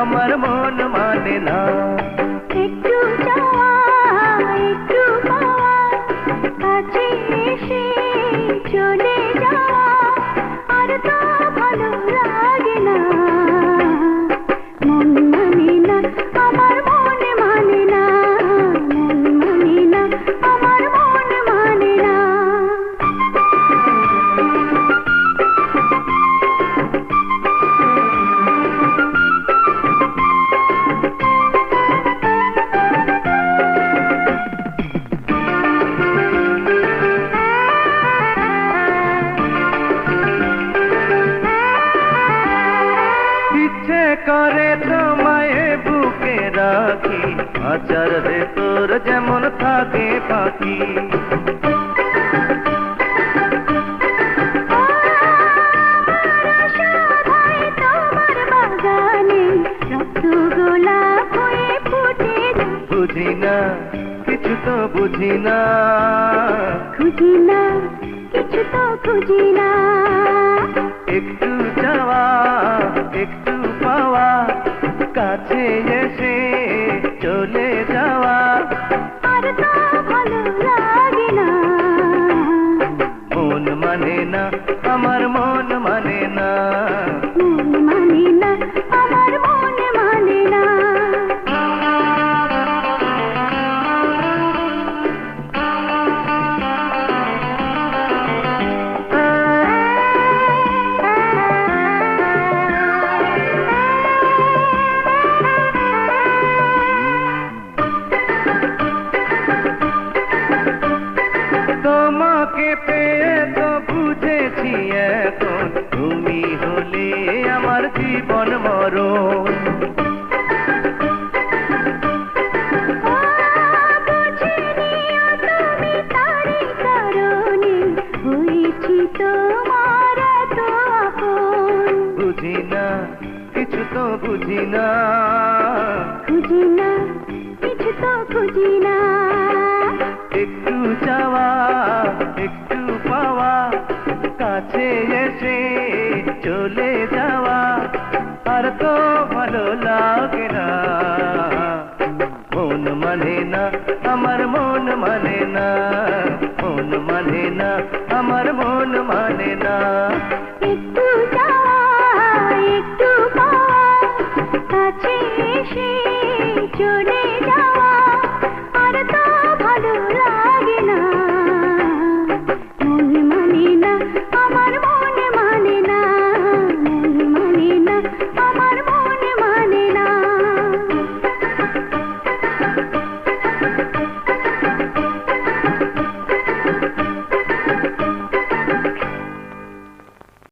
আমার মন মানে না। একটু চাওয়া একটু পাওয়া, কাছে এসে চলে যাওয়া, আর তো ভালো লাগে না। মন মানে না, আমার মন মানে না, মন মানে না, আমার মন মানে না। ইচ্ছে করে তোমায় বুকে রাখি, আচার ভেতর যেমন থাকে পাখি। বুঝি না কিছু তো বুঝি না, খুঁজি না কিছু তো খুঁজি না। একটু যাওয়া একটু পাওয়া, কাছে এসে চলে যাওয়া, আর তো ভালো লাগে না। মন মানে না, আমার মন মানে না। মন মানে না, আমার মন মানে না। তোমাকে পেয়ে তো বুঝেছি এখন, তুমি হলে আমার জীবন মরণ। বুঝিনিও তুমি তারই কারণে, হয়েছি তোমার এত আপন। বুঝি না কিছু তো বুঝি না, খুঁজি না কিছু তো খুঁজি না। একটু যাওয়া একটু পাওয়া, কাছে এসে চলে যাওয়া, আর তো ভালো লাগে না। মন মানে না, আমার মন মানে না, মন মানে না, আমার মন মানে না। একটু যাওয়া একটু পাওয়া, কাছে এসে